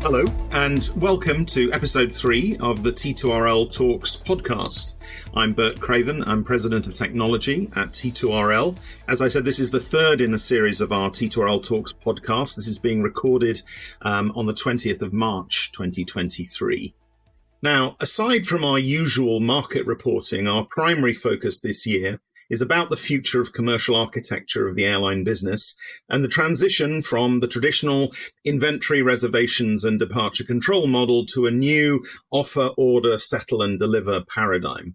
Hello, and welcome to episode 3 of the T2RL Talks podcast. I'm Bert Craven. I'm President of Technology at T2RL. As I said, this is the third in a series of our T2RL Talks podcast. This is being recorded on the 20th of March, 2023. Now, aside from our usual market reporting, our primary focus this year is about the future of commercial architecture of the airline business and the transition from the traditional inventory reservations and departure control model to a new offer, order, settle and deliver paradigm.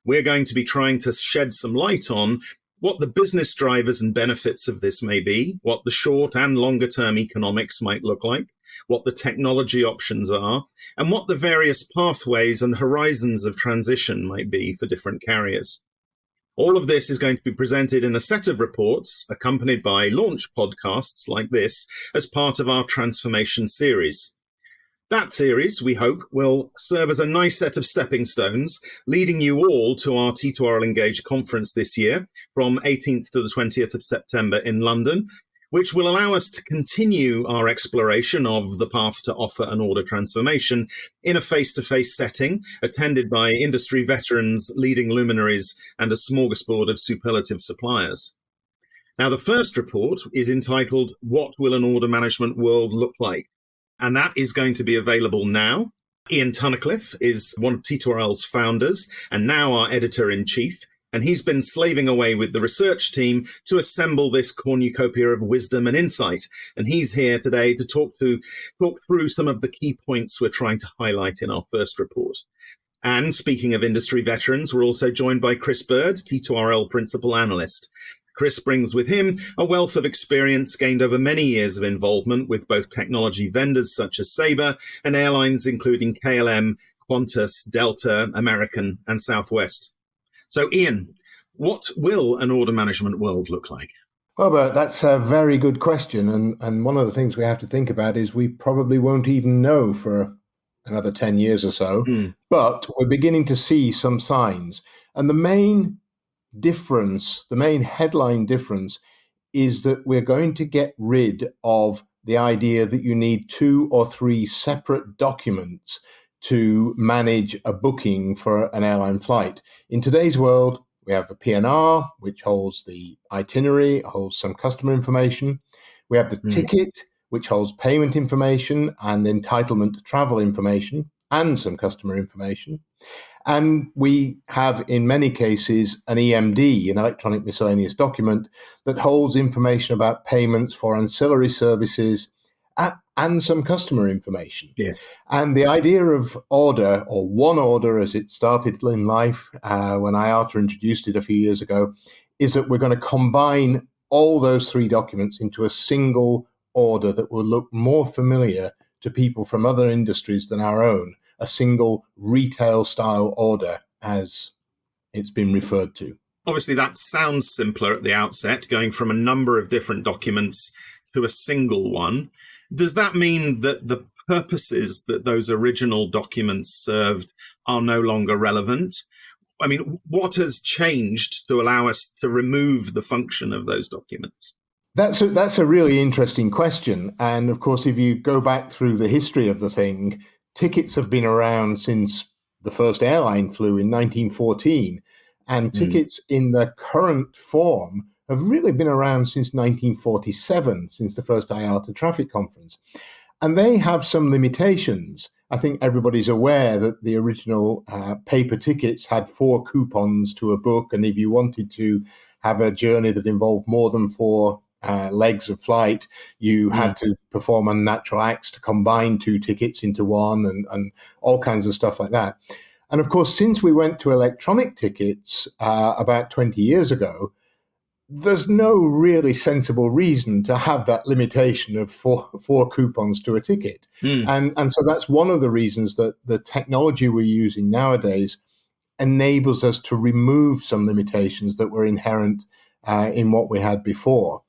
We're going to be trying to shed some light on what the business drivers and benefits of this may be, what the short and longer term economics might look like, what the technology options are, and what the various pathways and horizons of transition might be for different carriers. All of this is going to be presented in a set of reports accompanied by launch podcasts like this as part of our transformation series. That series, we hope, will serve as a nice set of stepping stones, leading you all to our T2RL Engage conference this year from 18th to the 20th of September in London, which will allow us to continue our exploration of the path to offer and order transformation in a face-to-face setting, attended by industry veterans, leading luminaries, and a smorgasbord of superlative suppliers. Now, the first report is entitled, What Will an Order Management World Look Like? And that is going to be available now. Ian Tunnicliffe is one of T2RL's founders and now our editor-in-chief. And he's been slaving away with the research team to assemble this cornucopia of wisdom and insight. And he's here today to talk through some of the key points we're trying to highlight in our first report. And speaking of industry veterans, we're also joined by Chris Bird, T2RL Principal Analyst. Chris brings with him a wealth of experience gained over many years of involvement with both technology vendors such as Sabre and airlines including KLM, Qantas, Delta, American, and Southwest. So, Ian, what will an order management world look like? Well, Bert, that's a very good question. And one of the things we have to think about is we probably won't even know for another 10 years or so. But we're beginning to see some signs. And the main difference, the main headline difference, is that we're going to get rid of the idea that you need 2 or 3 separate documents to manage a booking for an airline flight. In today's world, we have a PNR, which holds the itinerary, holds some customer information. We have the ticket, which holds payment information and entitlement to travel information and some customer information. And we have, in many cases, an EMD, an electronic miscellaneous document, that holds information about payments for ancillary services and some customer information. Yes. And the idea of order, or one order as it started in life when IATA introduced it a few years ago, is that we're going to combine all those 3 documents into a single order that will look more familiar to people from other industries than our own, a single retail style order as it's been referred to. Obviously, that sounds simpler at the outset, going from a number of different documents to a single one. Does that mean that the purposes that those original documents served are no longer relevant? I mean, what has changed to allow us to remove the function of those documents? That's a really interesting question. And of course, if you go back through the history of the thing, tickets have been around since the first airline flew in 1914. And tickets in the current form have really been around since 1947, since the first IATA traffic conference. And they have some limitations. I think everybody's aware that the original paper tickets had 4 coupons to a book. And if you wanted to have a journey that involved more than 4 legs of flight, you had to perform unnatural acts to combine 2 tickets into one and all kinds of stuff like that. And of course, since we went to electronic tickets about 20 years ago, there's no really sensible reason to have that limitation of four coupons to a ticket. And so that's one of the reasons that the technology we're using nowadays enables us to remove some limitations that were inherent in what we had before.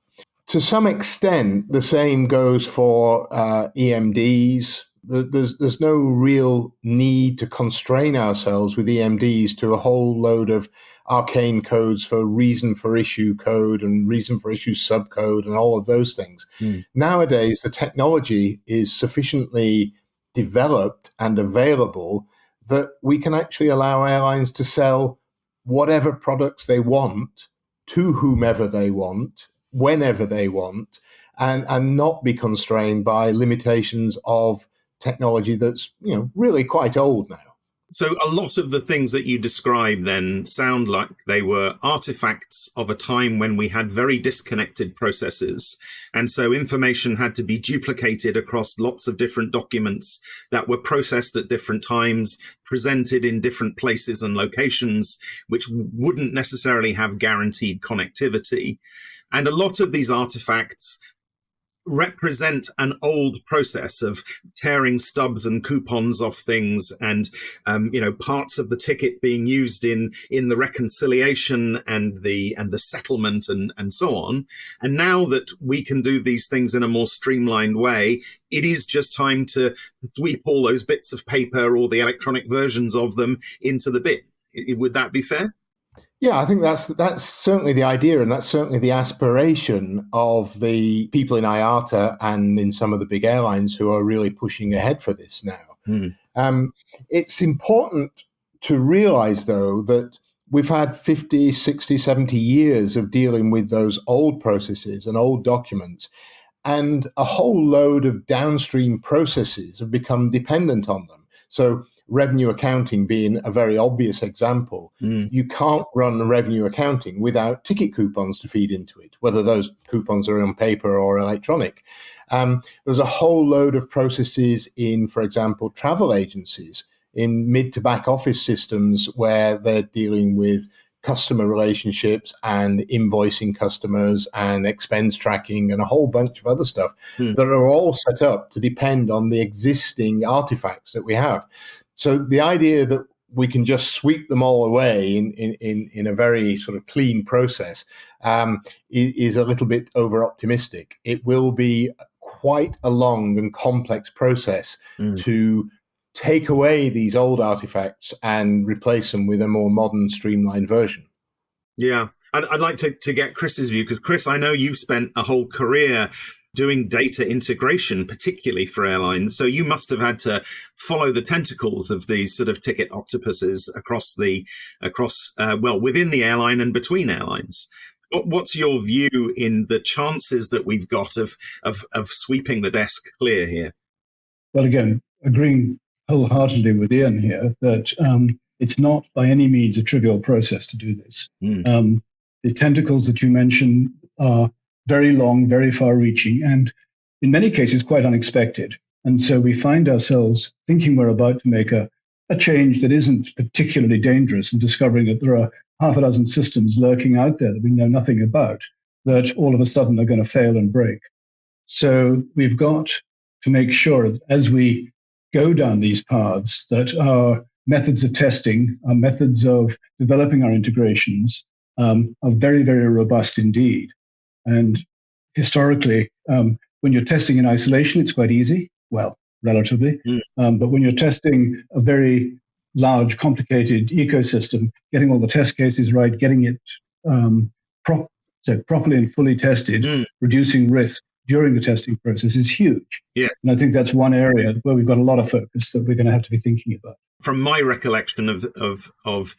To some extent, the same goes for EMDs. There's no real need to constrain ourselves with EMDs to a whole load of arcane codes for reason for issue code and reason for issue subcode and all of those things. Nowadays, the technology is sufficiently developed and available that we can actually allow airlines to sell whatever products they want to whomever they want, whenever they want, and not be constrained by limitations of technology that's, really quite old now. So a lot of the things that you describe then sound like they were artifacts of a time when we had very disconnected processes. And so information had to be duplicated across lots of different documents that were processed at different times, presented in different places and locations, which wouldn't necessarily have guaranteed connectivity. And a lot of these artifacts represent an old process of tearing stubs and coupons off things, and parts of the ticket being used in the reconciliation and the settlement and so on. And now that we can do these things in a more streamlined way, it is just time to sweep all those bits of paper or the electronic versions of them into the bin. Would that be fair? Yeah, I think that's certainly the idea, and that's certainly the aspiration of the people in IATA and in some of the big airlines who are really pushing ahead for this now. It's important to realize, though, that we've had 50, 60, 70 years of dealing with those old processes and old documents, and a whole load of downstream processes have become dependent on them. So revenue accounting being a very obvious example, you can't run revenue accounting without ticket coupons to feed into it, whether those coupons are on paper or electronic. There's a whole load of processes in, for example, travel agencies, in mid to back office systems where they're dealing with customer relationships and invoicing customers and expense tracking and a whole bunch of other stuff that are all set up to depend on the existing artifacts that we have. So the idea that we can just sweep them all away in a very sort of clean process is a little bit over optimistic. It will be quite a long and complex process to take away these old artifacts and replace them with a more modern, streamlined version. Yeah, I'd like to get Chris's view, because Chris, I know you've spent a whole career doing data integration, particularly for airlines. So you must have had to follow the tentacles of these sort of ticket octopuses within the airline and between airlines. What's your view in the chances that we've got of sweeping the desk clear here? Well, again, agreeing wholeheartedly with Ian here that it's not by any means a trivial process to do this. The tentacles that you mentioned are very long, very far-reaching, and in many cases quite unexpected. And so we find ourselves thinking we're about to make a change that isn't particularly dangerous, and discovering that there are half a dozen systems lurking out there that we know nothing about, that all of a sudden are going to fail and break. So we've got to make sure that as we go down these paths, that our methods of testing, our methods of developing our integrations are very, very robust indeed. And historically, when you're testing in isolation, it's quite easy, well, relatively. But when you're testing a very large, complicated ecosystem, getting all the test cases right, getting it properly and fully tested, reducing risk during the testing process is huge. Yeah. And I think that's one area where we've got a lot of focus that we're going to have to be thinking about. From my recollection of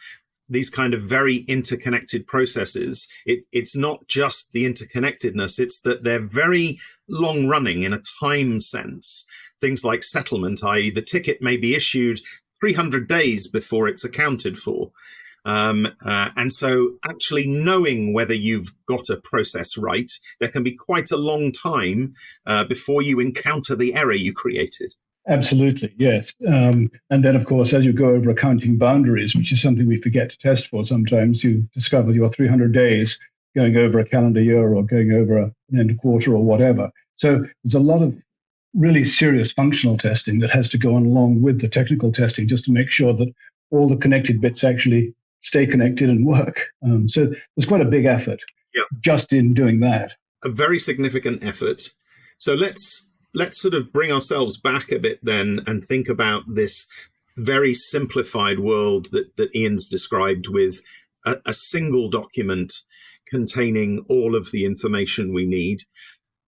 these kind of very interconnected processes, it's not just the interconnectedness, it's that they're very long running in a time sense. Things like settlement, i.e. the ticket may be issued 300 days before it's accounted for. And so actually knowing whether you've got a process right, there can be quite a long time before you encounter the error you created. Absolutely, yes. And then, of course, as you go over accounting boundaries, which is something we forget to test for sometimes, you discover your 300 days going over a calendar year or going over an end of quarter or whatever. So there's a lot of really serious functional testing that has to go on along with the technical testing just to make sure that all the connected bits actually stay connected and work. So there's quite a big effort just in doing that. A very significant effort. So let's sort of bring ourselves back a bit then and think about this very simplified world that Ian's described, with a single document containing all of the information we need.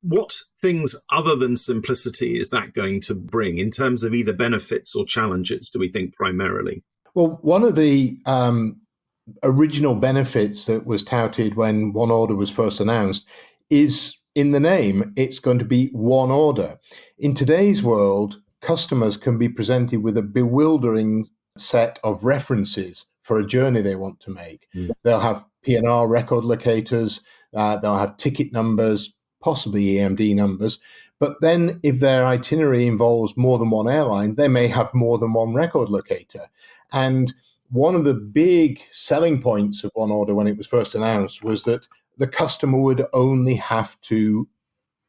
What things other than simplicity is that going to bring in terms of either benefits or challenges, do we think primarily? Well, one of the original benefits that was touted when one order was first announced is in the name. It's going to be one order. In today's world, customers can be presented with a bewildering set of references for a journey they want to make. They'll have P&R record locators, they'll have ticket numbers, possibly EMD numbers. But then if their itinerary involves more than one airline, they may have more than one record locator. And one of the big selling points of one order when it was first announced was that the customer would only have to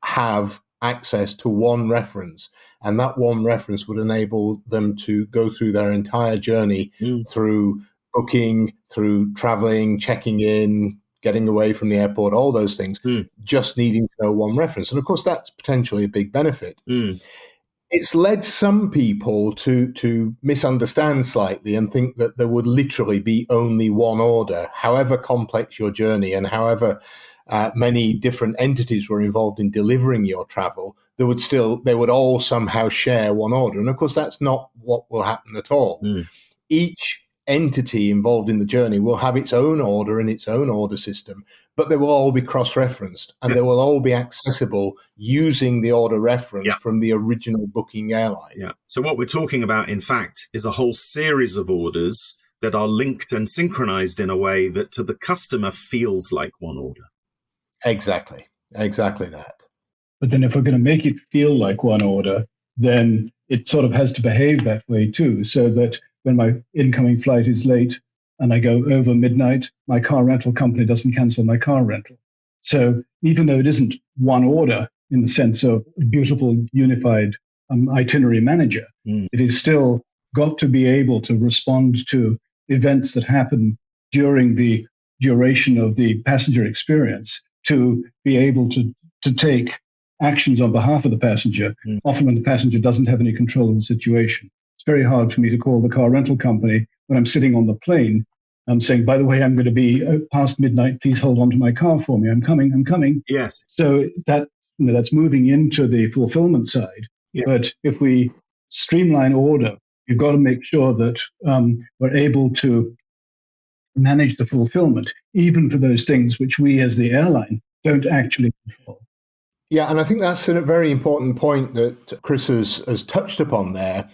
have access to one reference, and that one reference would enable them to go through their entire journey through booking, through traveling, checking in, getting away from the airport, all those things, just needing to know one reference. And of course, that's potentially a big benefit. It's led some people to misunderstand slightly and think that there would literally be only one order. However complex your journey and however many different entities were involved in delivering your travel, they would all somehow share one order. And of course, that's not what will happen at all. Each entity involved in the journey will have its own order and its own order system, but they will all be cross-referenced and they will all be accessible using the order reference from the original booking airline. So what we're talking about, in fact, is a whole series of orders that are linked and synchronized in a way that to the customer feels like one order. Exactly that. But then if we're going to make it feel like one order, then it sort of has to behave that way too, so that when my incoming flight is late and I go over midnight, my car rental company doesn't cancel my car rental. So even though it isn't one order in the sense of a beautiful unified itinerary manager, it is still got to be able to respond to events that happen during the duration of the passenger experience, to be able to take actions on behalf of the passenger, often when the passenger doesn't have any control of the situation. It's very hard for me to call the car rental company when I'm sitting on the plane. I'm saying, by the way, I'm going to be past midnight. Please hold on to my car for me. I'm coming. Yes. So that's moving into the fulfillment side. But if we streamline order, we've got to make sure that we're able to manage the fulfillment, even for those things which we as the airline don't actually control. Yeah, and I think that's a very important point that Chris has touched upon there.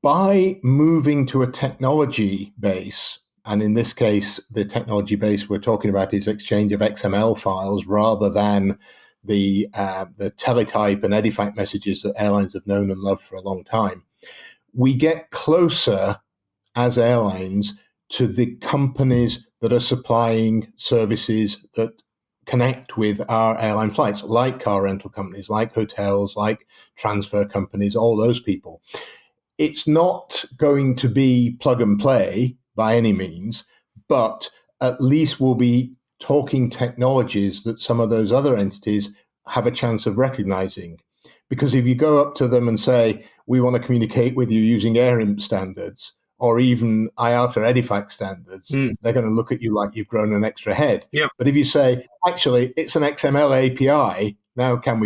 By moving to a technology base, and in this case, the technology base we're talking about is exchange of XML files rather than the teletype and Edifact messages that airlines have known and loved for a long time, we get closer as airlines to the companies that are supplying services that connect with our airline flights, like car rental companies, like hotels, like transfer companies, all those people. It's not going to be plug and play by any means, but at least we'll be talking technologies that some of those other entities have a chance of recognizing. Because if you go up to them and say, we want to communicate with you using AirIMP standards, or even IATA Edifact standards, they're going to look at you like you've grown an extra head. But if you say, actually, it's an XML API, now can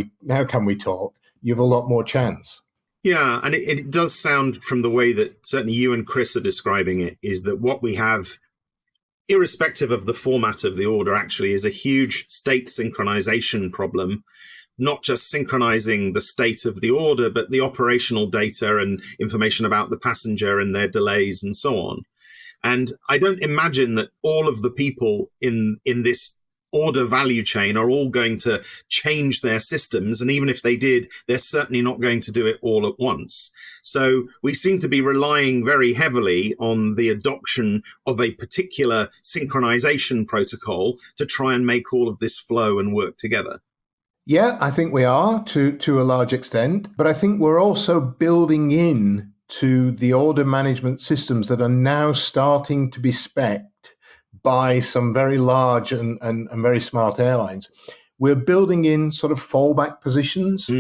we talk? You have a lot more chance. Yeah, and it does sound from the way that certainly you and Chris are describing it, is that what we have, irrespective of the format of the order, actually is a huge state synchronization problem, not just synchronizing the state of the order, but the operational data and information about the passenger and their delays and so on. And I don't imagine that all of the people in this order value chain are all going to change their systems. And even if they did, they're certainly not going to do it all at once. So we seem to be relying very heavily on the adoption of a particular synchronization protocol to try and make all of this flow and work together. Yeah, I think we are to a large extent, but I think we're also building in to the order management systems that are now starting to be specced by some very large and very smart airlines. We're building in sort of fallback positions.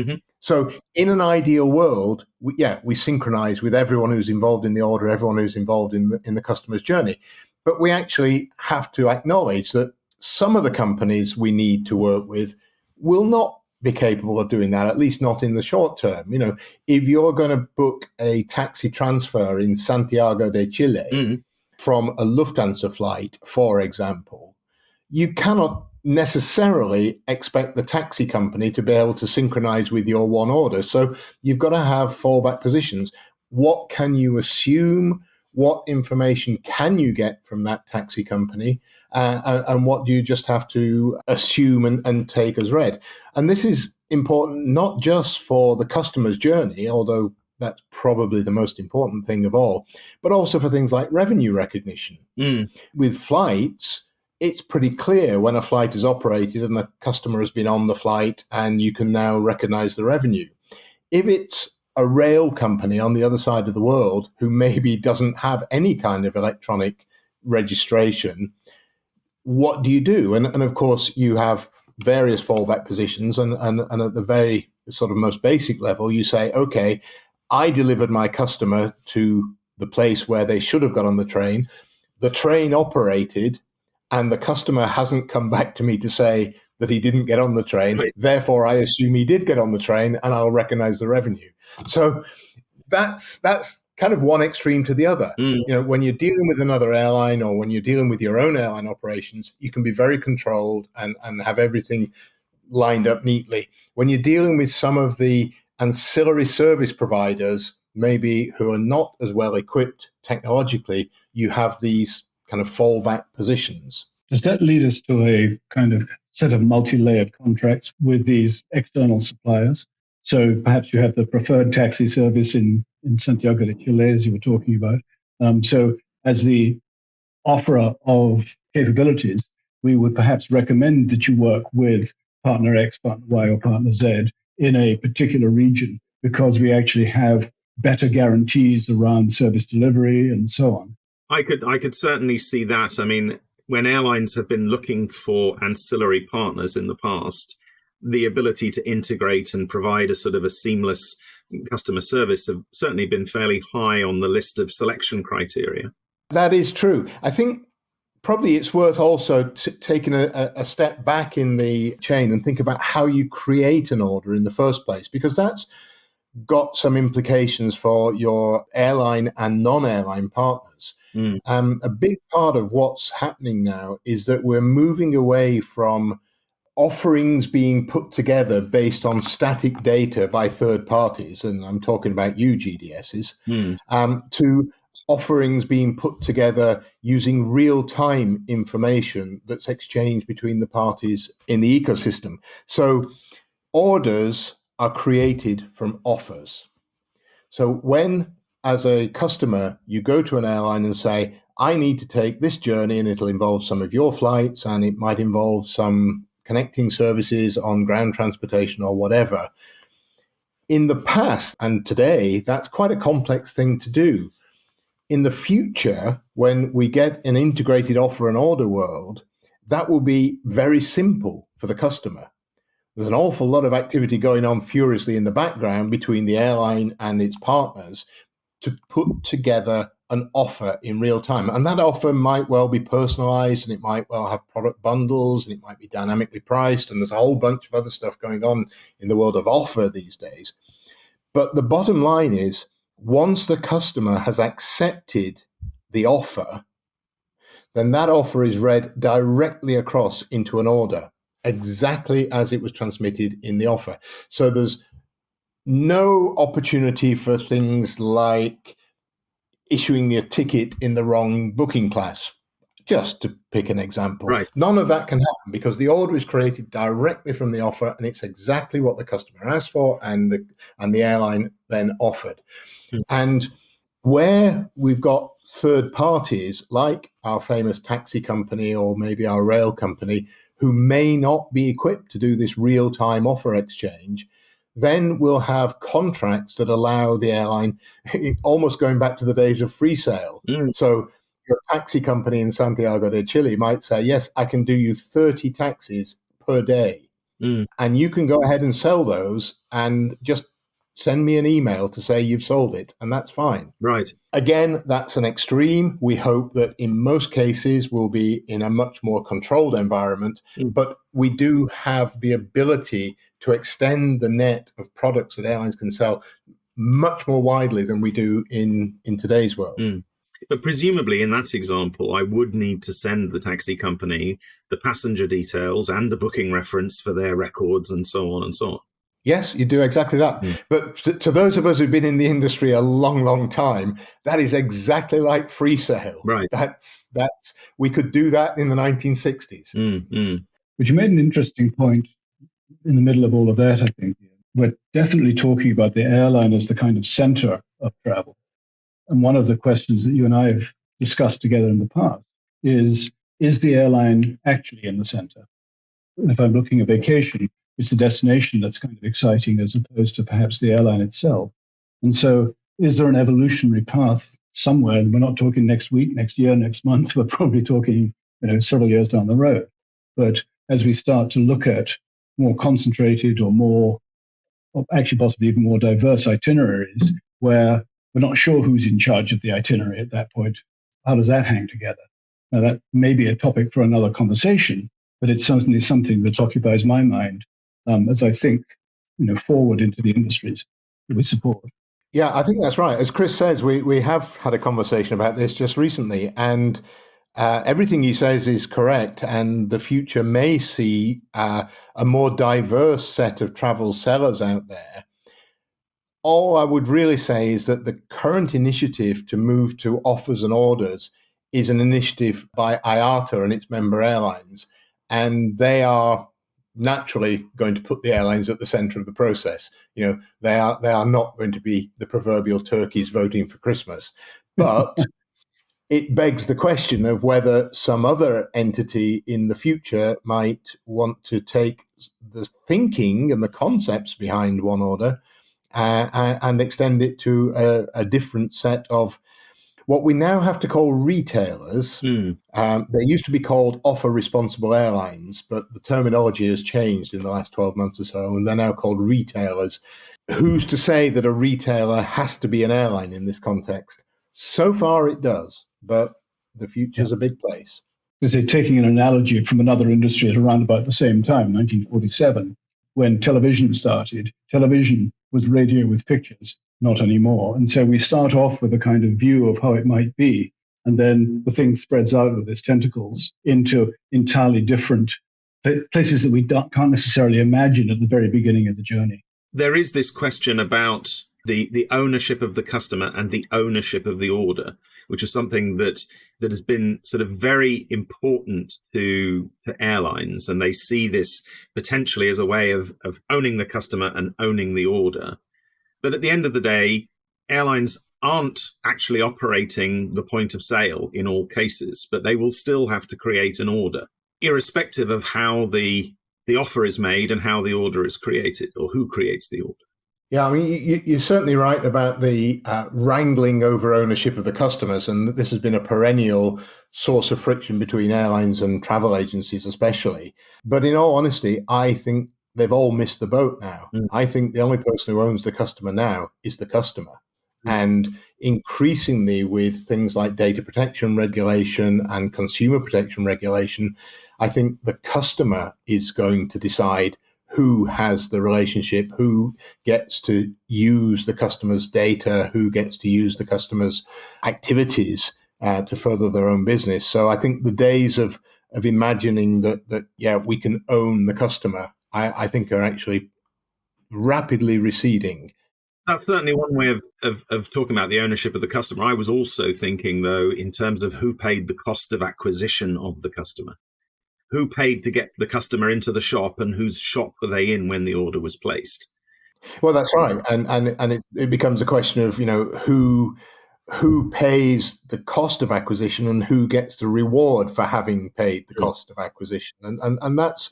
So in an ideal world, we synchronize with everyone who's involved in the order, everyone who's involved in the customer's journey. But we actually have to acknowledge that some of the companies we need to work with will not be capable of doing that, at least not in the short term. If you're going to book a taxi transfer in Santiago de Chile from a Lufthansa flight, for example, you cannot necessarily expect the taxi company to be able to synchronize with your one order. So you've got to have fallback positions. What can you assume? What information can you get from that taxi company? And what do you just have to assume and take as read? And this is important not just for the customer's journey, although that's probably the most important thing of all, but also for things like revenue recognition. With flights, it's pretty clear when a flight is operated and the customer has been on the flight, and you can now recognize the revenue. If it's a rail company on the other side of the world who maybe doesn't have any kind of electronic registration, what do you do? And of course, you have various fallback positions. And at the very sort of most basic level, you say, okay, I delivered my customer to the place where they should have got on the train. The train operated, and the customer hasn't come back to me to say that he didn't get on the train. Right. Therefore, I assume he did get on the train, and I'll recognize the revenue. So that's kind of one extreme to the other. When you're dealing with another airline, or when you're dealing with your own airline operations, you can be very controlled and have everything lined up neatly. When you're dealing with some of the ancillary service providers, maybe who are not as well equipped technologically, you have these kind of fallback positions. Does that lead us to a kind of set of multi-layered contracts with these external suppliers? So perhaps you have the preferred taxi service in Santiago de Chile, as you were talking about. So as the offerer of capabilities, we would perhaps recommend that you work with partner X, partner Y, or partner Z in a particular region, because we actually have better guarantees around service delivery and so on. I could certainly see that. I mean, when airlines have been looking for ancillary partners in the past, the ability to integrate and provide a sort of a seamless customer service have certainly been fairly high on the list of selection criteria. That is true. I think probably it's worth also taking a step back in the chain and think about how you create an order in the first place, because that's got some implications for your airline and non-airline partners. A big part of what's happening now is that we're moving away from offerings being put together based on static data by third parties, and I'm talking about UGDSs, to offerings being put together using real-time information that's exchanged between the parties in the ecosystem. So orders are created from offers. So when, as a customer, you go to an airline and say, I need to take this journey, and it'll involve some of your flights, and it might involve some connecting services on ground transportation or whatever. In the past and today, that's quite a complex thing to do. In the future, when we get an integrated offer and order world, that will be very simple for the customer. There's an awful lot of activity going on furiously in the background between the airline and its partners to put together an offer in real time. And that offer might well be personalized, and it might well have product bundles, and it might be dynamically priced. And there's a whole bunch of other stuff going on in the world of offer these days. But the bottom line is, once the customer has accepted the offer, then that offer is read directly across into an order, exactly as it was transmitted in the offer. So there's no opportunity for things like issuing a ticket in the wrong booking class, just to pick an example. Right. None of that can happen because the order is created directly from the offer, and it's exactly what the customer asked for and the airline then offered. And where we've got third parties like our famous taxi company or maybe our rail company who may not be equipped to do this real-time offer exchange, then we'll have contracts that allow the airline, almost going back to the days of free sale. So your taxi company in Santiago de Chile might say, yes, I can do you 30 taxis per day. And you can go ahead and sell those and just send me an email to say you've sold it, and that's fine. Right. Again, that's an extreme. We hope that in most cases we'll be in a much more controlled environment, but we do have the ability to extend the net of products that airlines can sell much more widely than we do in today's world. But presumably in that example, I would need to send the taxi company the passenger details and a booking reference for their records and so on and so on. Yes, you do exactly that. But to those of us who've been in the industry a long, long time, that is exactly like free sale. Right. That's we could do that in the 1960s. But you made an interesting point in the middle of all of that, I think. We're definitely talking about the airline as the kind of center of travel. And one of the questions that you and I have discussed together in the past is the airline actually in the center? And if I'm looking at vacation, it's the destination that's kind of exciting as opposed to perhaps the airline itself. And so is there an evolutionary path somewhere? And we're not talking next week, next year, next month. We're probably talking several years down the road. But as we start to look at more concentrated or actually possibly even more diverse itineraries where we're not sure who's in charge of the itinerary at that point, how does that hang together? Now, that may be a topic for another conversation, but it's certainly something that occupies my mind as I think forward into the industries that we support. Yeah, I think that's right. As Chris says, we have had a conversation about this just recently, and everything he says is correct. And the future may see a more diverse set of travel sellers out there. All I would really say is that the current initiative to move to offers and orders is an initiative by IATA and its member airlines, and they are naturally going to put the airlines at the center of the process. They are not going to be the proverbial turkeys voting for Christmas, but it begs the question of whether some other entity in the future might want to take the thinking and the concepts behind one order and extend it to a different set of what we now have to call retailers. They used to be called offer responsible airlines, but the terminology has changed in the last 12 months or so, and they're now called retailers. Who's to say that a retailer has to be an airline in this context? So far it does, but the future's a big place. Taking an analogy from another industry at around about the same time, 1947, when television started, television was radio with pictures, not anymore. And so we start off with a kind of view of how it might be, and then the thing spreads out with its tentacles into entirely different places that we can't necessarily imagine at the very beginning of the journey. There is this question about the ownership of the customer and the ownership of the order, which is something that has been sort of very important to airlines. And they see this potentially as a way of owning the customer and owning the order. But at the end of the day, airlines aren't actually operating the point of sale in all cases, but they will still have to create an order, irrespective of how the offer is made and how the order is created or who creates the order. Yeah, I mean, you're certainly right about the wrangling over ownership of the customers, and this has been a perennial source of friction between airlines and travel agencies especially. But in all honesty, I think they've all missed the boat now. I think the only person who owns the customer now is the customer. And increasingly with things like data protection regulation and consumer protection regulation, I think the customer is going to decide who has the relationship, who gets to use the customer's data, who gets to use the customer's activities to further their own business. So I think the days of imagining that we can own the customer, I think are actually rapidly receding. That's certainly one way of talking about the ownership of the customer. I was also thinking, though, in terms of who paid the cost of acquisition of the customer. Who paid to get the customer into the shop and whose shop were they in when the order was placed? Well, that's right. And it becomes a question of, who pays the cost of acquisition and who gets the reward for having paid the cost of acquisition. And that's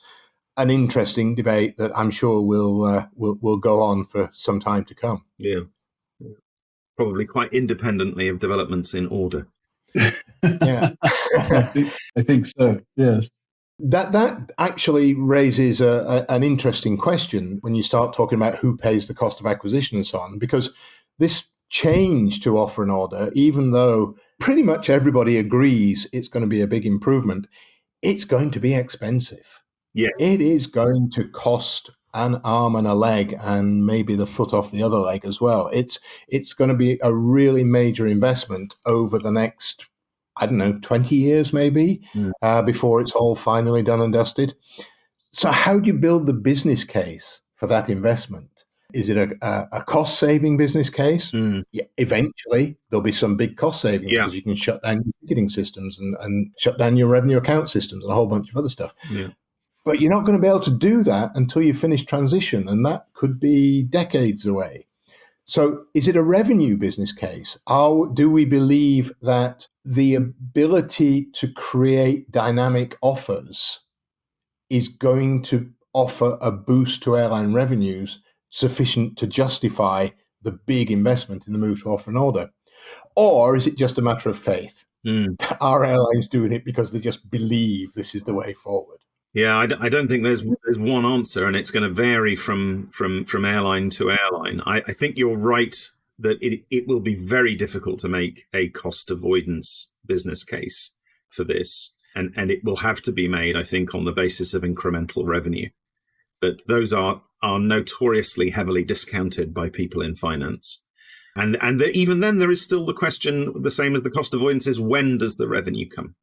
an interesting debate that I'm sure will go on for some time to come. Yeah. Probably quite independently of developments in order. Yeah. I think so, yes. That actually raises an interesting question when you start talking about who pays the cost of acquisition and so on, because this change to offer an order, even though pretty much everybody agrees it's going to be a big improvement, it's going to be expensive. Yeah. It is going to cost an arm and a leg and maybe the foot off the other leg as well. It's going to be a really major investment over the next, I don't know, 20 years maybe, before it's all finally done and dusted. So how do you build the business case for that investment? Is it a cost-saving business case? Yeah, eventually, there'll be some big cost savings because you can shut down your ticketing systems and shut down your revenue account systems and a whole bunch of other stuff. Yeah. But you're not going to be able to do that until you finish transition, and that could be decades away. So is it a revenue business case? Do we believe that the ability to create dynamic offers is going to offer a boost to airline revenues sufficient to justify the big investment in the move to offer an order? Or is it just a matter of faith? Are airlines doing it because they just believe this is the way forward? Yeah, I don't think there's one answer, and it's going to vary from airline to airline. I think you're right that it will be very difficult to make a cost avoidance business case for this, and it will have to be made, I think, on the basis of incremental revenue. But those are notoriously heavily discounted by people in finance. And even then, there is still the question, the same as the cost avoidance, is when does the revenue come?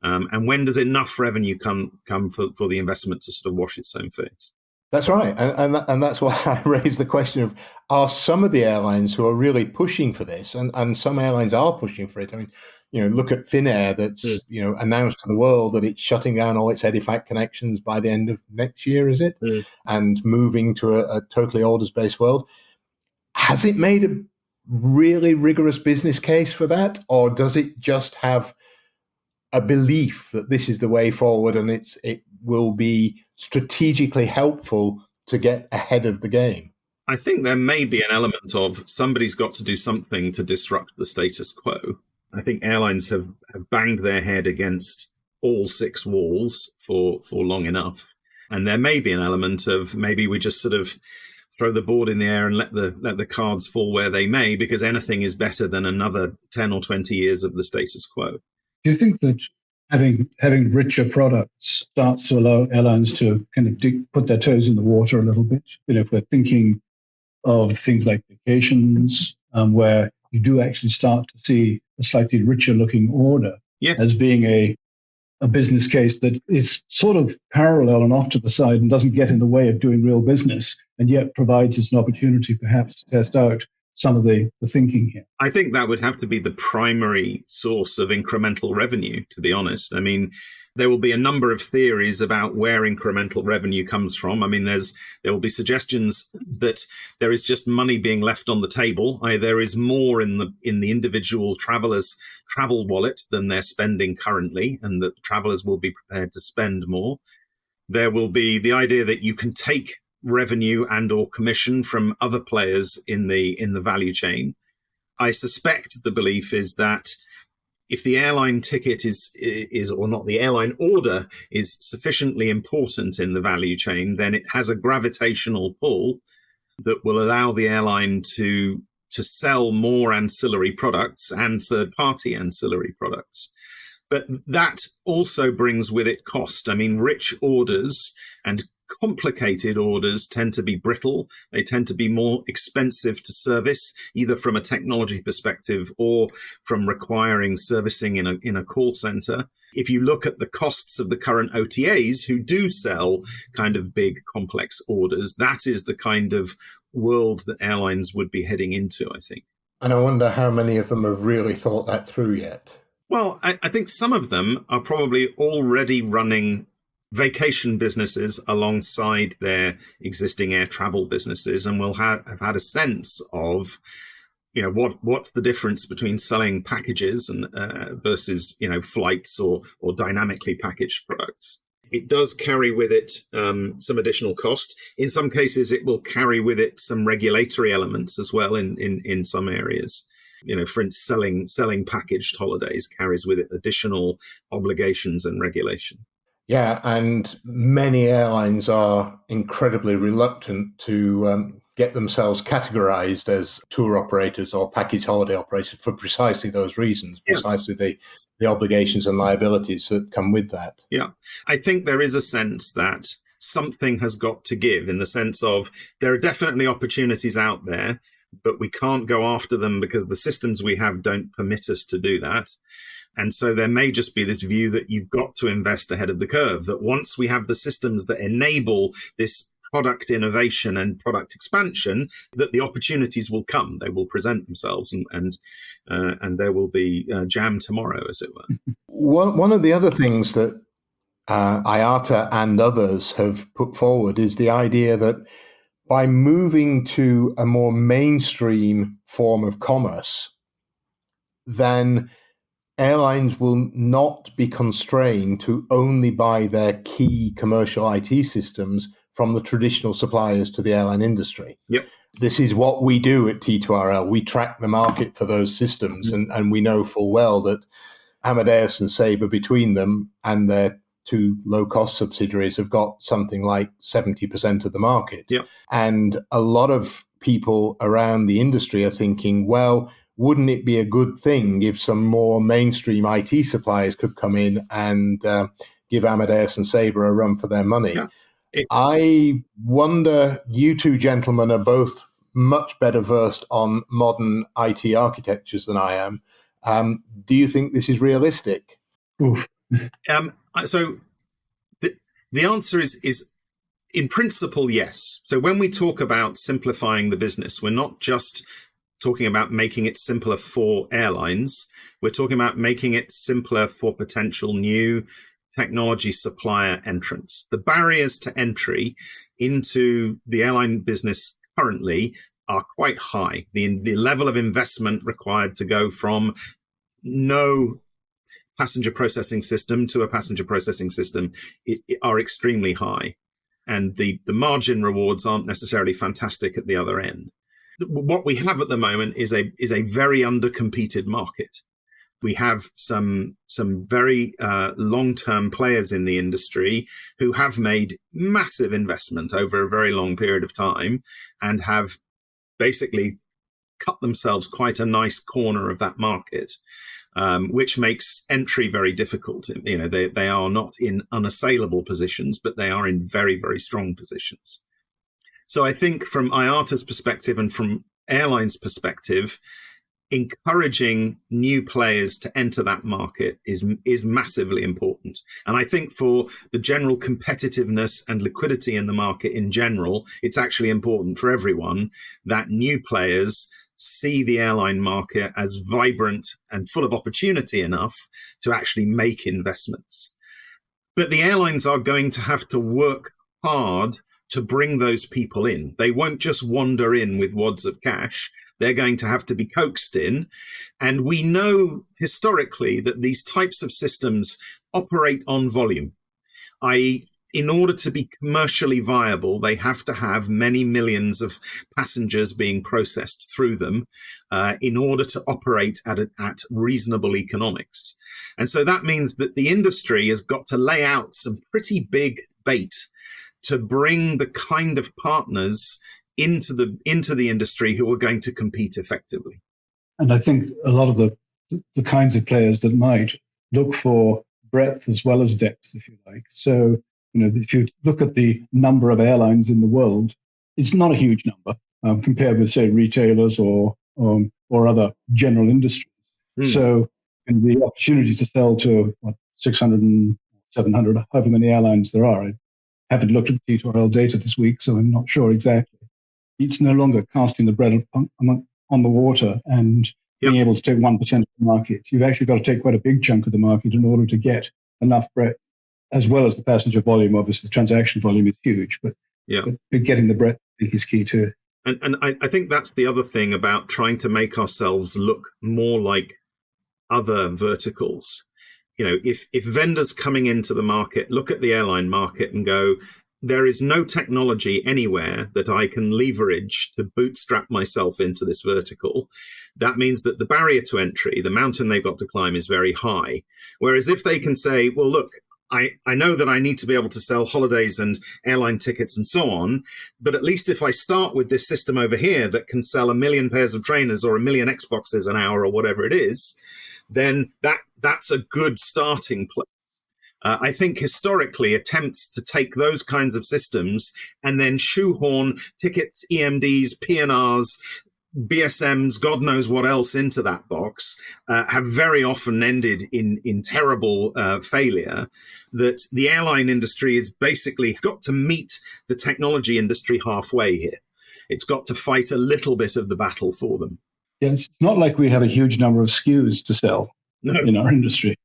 And when does enough revenue come for the investment to sort of wash its own face? That's right. And that's why I raised the question of, are some of the airlines who are really pushing for this, and some airlines are pushing for it. I mean, look at Finnair that's, announced to the world that it's shutting down all its Edifact connections by the end of next year, is it? And moving to a totally orders-based world. Has it made a really rigorous business case for that? Or does it just have a belief that this is the way forward and it will be strategically helpful to get ahead of the game? I think there may be an element of somebody's got to do something to disrupt the status quo. I think airlines have banged their head against all six walls for long enough. And there may be an element of maybe we just sort of throw the board in the air and let the cards fall where they may, because anything is better than another 10 or 20 years of the status quo. Do you think that having richer products starts to allow airlines to kind of put their toes in the water a little bit? If we're thinking of things like vacations, where you do actually start to see a slightly richer looking order as being a business case that is sort of parallel and off to the side and doesn't get in the way of doing real business, and yet provides us an opportunity perhaps to test out some of the thinking here. I think that would have to be the primary source of incremental revenue, to be honest. I mean, there will be a number of theories about where incremental revenue comes from. I mean, there will be suggestions that there is just money being left on the table. There is more in the individual traveller's travel wallet than they're spending currently, and that travelers will be prepared to spend more. There will be the idea that you can take revenue and or commission from other players in the value chain. I suspect the belief is that if the airline ticket is or not, the airline order is sufficiently important in the value chain, then it has a gravitational pull that will allow the airline to sell more ancillary products and third-party ancillary products. But that also brings with it cost. I mean, rich orders and complicated orders tend to be brittle. They tend to be more expensive to service, either from a technology perspective or from requiring servicing in a call center. If you look at the costs of the current OTAs who do sell kind of big complex orders, that is the kind of world that airlines would be heading into, I think. And I wonder how many of them have really thought that through yet. Well, I think some of them are probably already running vacation businesses alongside their existing air travel businesses, and will have had a sense of, what's the difference between selling packages and versus flights or dynamically packaged products. It does carry with it some additional cost. In some cases, it will carry with it some regulatory elements as well in some areas. For instance, selling packaged holidays carries with it additional obligations and regulation. Yeah, and many airlines are incredibly reluctant to get themselves categorized as tour operators or package holiday operators for precisely those reasons, Yeah. precisely the obligations and liabilities that come with that. Yeah. I think there is a sense that something has got to give, in the sense of there are definitely opportunities out there, but we can't go after them because the systems we have don't permit us to do that. And so there may just be this view that you've got to invest ahead of the curve, that once we have the systems that enable this product innovation and product expansion, that the opportunities will come, they will present themselves, and there will be jam tomorrow, as it were. One of the other things that IATA and others have put forward is the idea that by moving to a more mainstream form of commerce, then airlines will not be constrained to only buy their key commercial IT systems from the traditional suppliers to the airline industry. Yep. This is what we do at T2RL. We track the market for those systems, and we know full well that Amadeus and Sabre, between them and their two low-cost subsidiaries, have got something like 70% of the market. Yep. And a lot of people around the industry are thinking, well, wouldn't it be a good thing if some more mainstream IT suppliers could come in and give Amadeus and Sabre a run for their money? Yeah. I wonder, you two gentlemen are both much better versed on modern IT architectures than I am. Do you think this is realistic? So the answer is in principle, yes. So when we talk about simplifying the business, we're not just talking about making it simpler for airlines. We're talking about making it simpler for potential new technology supplier entrants. The barriers to entry into the airline business currently are quite high. The level of investment required to go from no passenger processing system to a passenger processing system are extremely high. And the margin rewards aren't necessarily fantastic at the other end. What we have at the moment is a very undercompeted market. We have some very long-term players in the industry who have made massive investment over a very long period of time and have basically cut themselves quite a nice corner of that market, which makes entry very difficult. You know, they are not in unassailable positions, but they are in very, very strong positions. So I think from IATA's perspective and from airlines' perspective, encouraging new players to enter that market is massively important. And I think for the general competitiveness and liquidity in the market in general, it's actually important for everyone that new players see the airline market as vibrant and full of opportunity enough to actually make investments. But the airlines are going to have to work hard to bring those people in. They won't just wander in with wads of cash. They're going to have to be coaxed in. And we know historically that these types of systems operate on volume, i.e., in order to be commercially viable, they have to have many millions of passengers being processed through them in order to operate at reasonable economics. And so that means that the industry has got to lay out some pretty big bait to bring the kind of partners into the industry who are going to compete effectively. And I think a lot of the kinds of players that might look for breadth as well as depth, if you like. So, you know, if you look at the number of airlines in the world, it's not a huge number compared with, say, retailers or other general industries. So, and the opportunity to sell to 600 and 700, however many airlines there are. I haven't looked at the T2RL data this week, so I'm not sure exactly. It's no longer casting the bread on the water and being able to take 1% of the market. You've actually got to take quite a big chunk of the market in order to get enough breadth, as well as the passenger volume. Obviously, the transaction volume is huge, but getting the breadth, I think, is key too. And I think that's the other thing about trying to make ourselves look more like other verticals. You know, if vendors coming into the market look at the airline market and go, there is no technology anywhere that I can leverage to bootstrap myself into this vertical, that means that the barrier to entry, the mountain they've got to climb, is very high. Whereas if they can say, well, look, I know that I need to be able to sell holidays and airline tickets and so on, but at least if I start with this system over here that can sell 1 million pairs of trainers or 1 million Xboxes an hour or whatever it is, then that's a good starting place. I think historically attempts to take those kinds of systems and then shoehorn tickets, EMDs, P&Rs, BSMs, God knows what else into that box, have very often ended in terrible failure. That the airline industry has basically got to meet the technology industry halfway here. It's got to fight a little bit of the battle for them. Yeah, it's not like we have a huge number of SKUs to sell in our industry.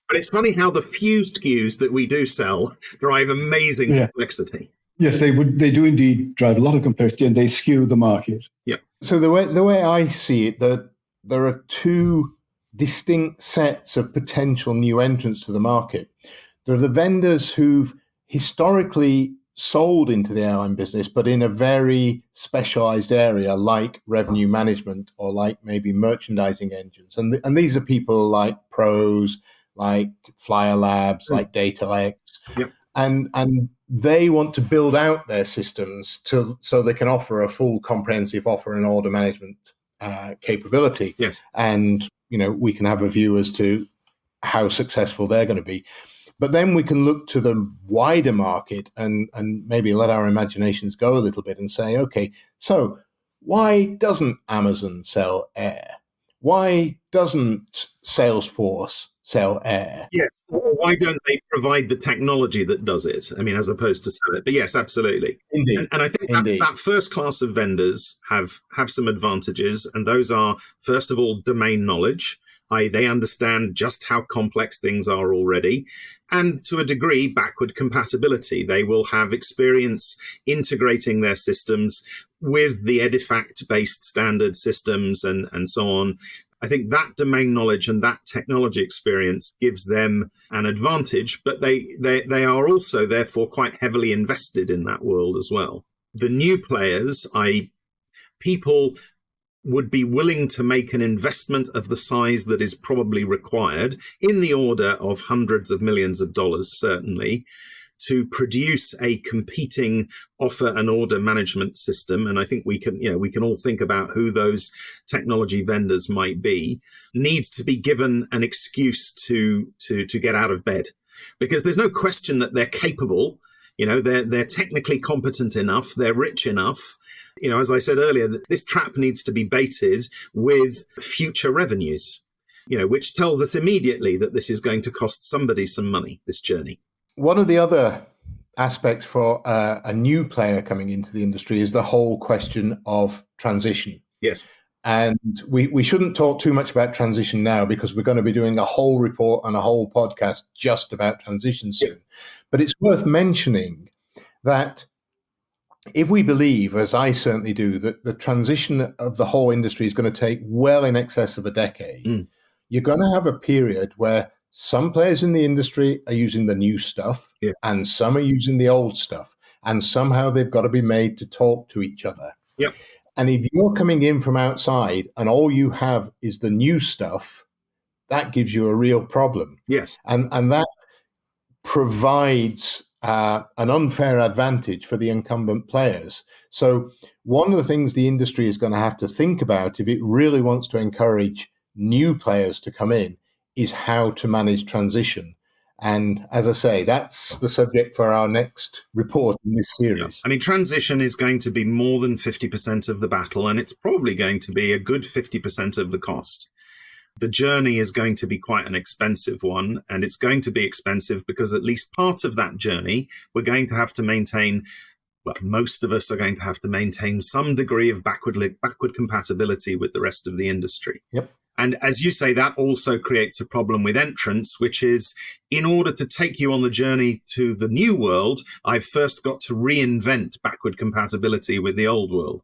But it's funny how the few SKUs that we do sell drive amazing complexity. Yes, they do indeed drive a lot of complexity, and they skew the market. Yeah. So the way I see it, that there are two distinct sets of potential new entrants to the market. There are the vendors who've historically sold into the airline business, but in a very specialized area like revenue management or like maybe merchandising engines. And these are people like Pros, like Flyer Labs, like DataLex. Yep. And they want to build out their systems so they can offer a full comprehensive offer and order management capability. Yes. And, we can have a view as to how successful they're going to be. But then we can look to the wider market and maybe let our imaginations go a little bit and say, okay, so why doesn't Amazon sell air? Why doesn't Salesforce sell air? Yes. Or why don't they provide the technology that does it? I mean, as opposed to sell it. But yes, absolutely. Indeed. And I think that first class of vendors have some advantages. And those are, first of all, domain knowledge. They understand just how complex things are already. And to a degree, backward compatibility. They will have experience integrating their systems with the Edifact-based standard systems and so on. I think that domain knowledge and that technology experience gives them an advantage, but they are also therefore quite heavily invested in that world as well. The new players, people would be willing to make an investment of the size that is probably required, in the order of hundreds of millions of dollars, certainly, to produce a competing offer and order management system. And I think we can all think about who those technology vendors might be. Needs to be given an excuse to get out of bed, because there's no question that they're capable. They're technically competent enough. They're rich enough. As I said earlier, this trap needs to be baited with future revenues, which tell us immediately that this is going to cost somebody some money, this journey. One of the other aspects for a new player coming into the industry is the whole question of transition. Yes. And we shouldn't talk too much about transition now, because we're going to be doing a whole report and a whole podcast just about transition soon. Yeah. But it's worth mentioning that if we believe, as I certainly do, that the transition of the whole industry is going to take well in excess of a decade, you're going to have a period where some players in the industry are using the new stuff, and some are using the old stuff, and somehow they've got to be made to talk to each other. Yep. And if you're coming in from outside and all you have is the new stuff, that gives you a real problem. Yes. And that provides an unfair advantage for the incumbent players. So one of the things the industry is going to have to think about, if it really wants to encourage new players to come in, is how to manage transition. And as I say, that's the subject for our next report in this series. Yeah. I mean, transition is going to be more than 50% of the battle, and it's probably going to be a good 50% of the cost. The journey is going to be quite an expensive one, and it's going to be expensive because at least part of that journey, we're going to have to maintain, well, most of us are going to have to maintain some degree of backward compatibility with the rest of the industry. Yep. And as you say, that also creates a problem with entrants, which is, in order to take you on the journey to the new world, I've first got to reinvent backward compatibility with the old world.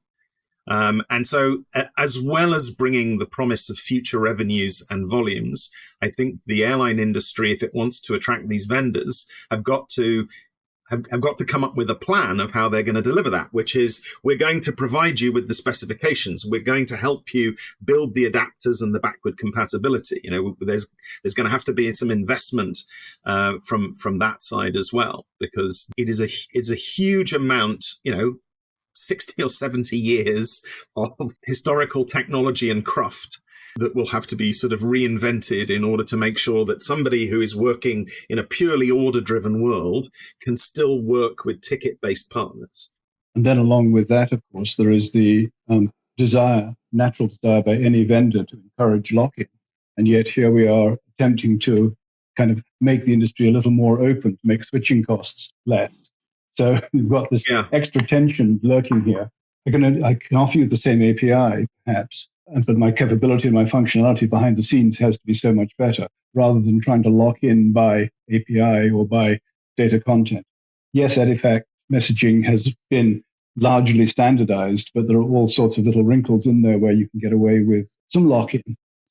And so, as well as bringing the promise of future revenues and volumes, I think the airline industry, if it wants to attract these vendors, have got to have got to come up with a plan of how they're going to deliver that, which is we're going to provide you with the specifications. We're going to help you build the adapters and the backward compatibility. There's going to have to be some investment from that side as well, because it's a huge amount, 60 or 70 years of historical technology and craft that will have to be sort of reinvented in order to make sure that somebody who is working in a purely order-driven world can still work with ticket-based partners. And then along with that, of course, there is the natural desire by any vendor to encourage lock-in. And yet here we are attempting to kind of make the industry a little more open, to make switching costs less. So you've got this extra tension lurking here. I can offer you the same API, perhaps, but my capability and my functionality behind the scenes has to be so much better, rather than trying to lock in by API or by data content. Yes, Edifact messaging has been largely standardized, but there are all sorts of little wrinkles in there where you can get away with some lock-in.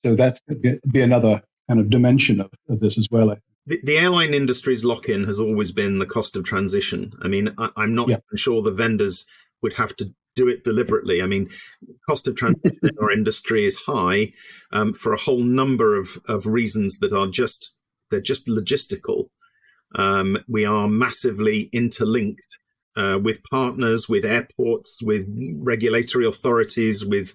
So that's going to be another kind of dimension of this as well. The airline industry's lock-in has always been the cost of transition. I mean, I'm not even sure the vendors would have to do it deliberately. I mean, cost of transition in our industry is high for a whole number of reasons that are just logistical. We are massively interlinked with partners, with airports, with regulatory authorities, with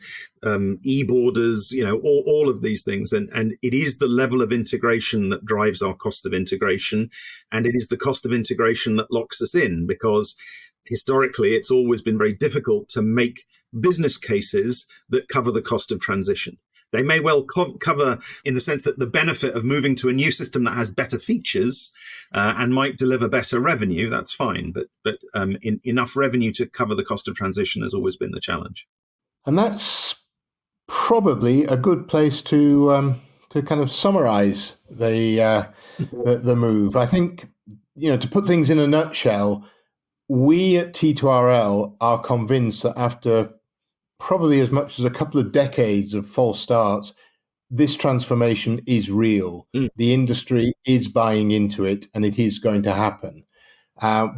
e-borders, all of these things. And it is the level of integration that drives our cost of integration. And it is the cost of integration that locks us in, because historically, it's always been very difficult to make business cases that cover the cost of transition. They may well cover in the sense that the benefit of moving to a new system that has better features and might deliver better revenue, that's fine. But enough revenue to cover the cost of transition has always been the challenge. And that's probably a good place to kind of summarize the move. I think, to put things in a nutshell, we at T2RL are convinced that after probably as much as a couple of decades of false starts, this transformation is real. The industry is buying into it, and it is going to happen.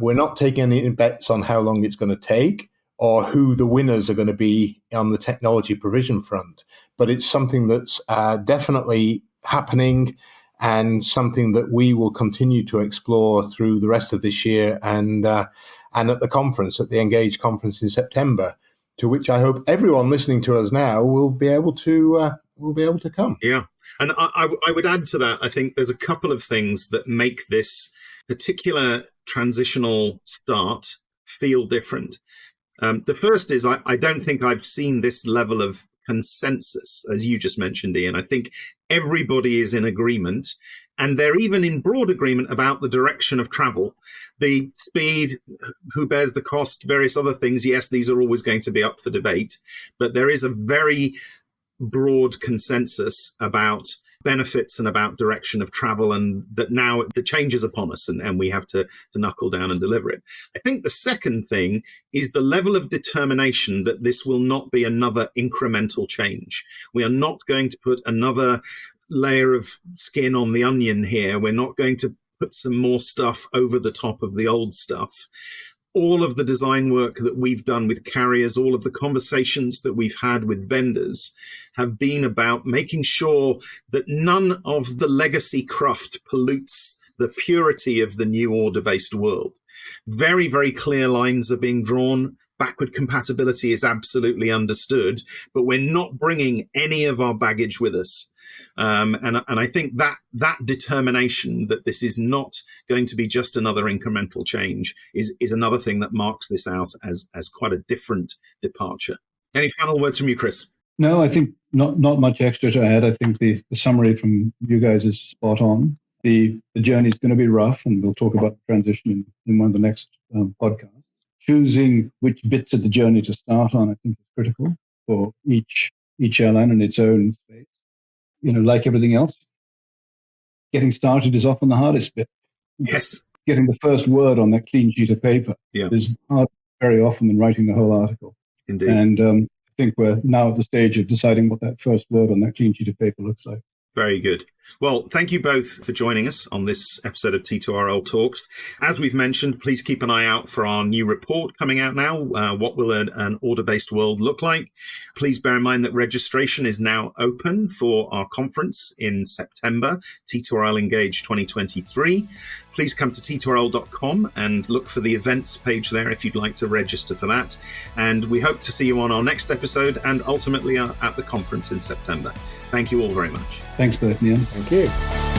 We're not taking any bets on how long it's going to take or who the winners are going to be on the technology provision front, but it's something that's definitely happening, and something that we will continue to explore through the rest of this year and at the conference, at the Engage conference in September, to which I hope everyone listening to us now will be able to come. Yeah, and I would add to that. I think there's a couple of things that make this particular transitional start feel different. The first is I don't think I've seen this level of consensus, as you just mentioned, Ian. I think everybody is in agreement, and they're even in broad agreement about the direction of travel, the speed, who bears the cost, various other things. Yes, these are always going to be up for debate, but there is a very broad consensus about benefits and about direction of travel, and that now the change is upon us and we have to knuckle down and deliver it. I think the second thing is the level of determination that this will not be another incremental change. We are not going to put another layer of skin on the onion here. We're not going to put some more stuff over the top of the old stuff. All of the design work that we've done with carriers, all of the conversations that we've had with vendors have been about making sure that none of the legacy craft pollutes the purity of the new order-based world. Very, very clear lines are being drawn. Backward compatibility is absolutely understood, but we're not bringing any of our baggage with us. And I think that determination that this is not going to be just another incremental change is another thing that marks this out as quite a different departure. Any final words from you, Chris? No, I think not much extra to add. I think the summary from you guys is spot on. The journey is going to be rough, and we'll talk about the transition in one of the next podcasts. Choosing which bits of the journey to start on, I think, is critical for each airline in its own space. Like everything else, getting started is often the hardest bit. Yes. Getting the first word on that clean sheet of paper is harder very often than writing the whole article. Indeed. And I think we're now at the stage of deciding what that first word on that clean sheet of paper looks like. Very good. Well, thank you both for joining us on this episode of T2RL Talks. As we've mentioned, please keep an eye out for our new report coming out now. What will an order-based world look like? Please bear in mind that registration is now open for our conference in September, T2RL Engage 2023. Please come to t2rl.com and look for the events page there if you'd like to register for that. And we hope to see you on our next episode and ultimately at the conference in September. Thank you all very much. Thanks, Bert and Ian. Thank you.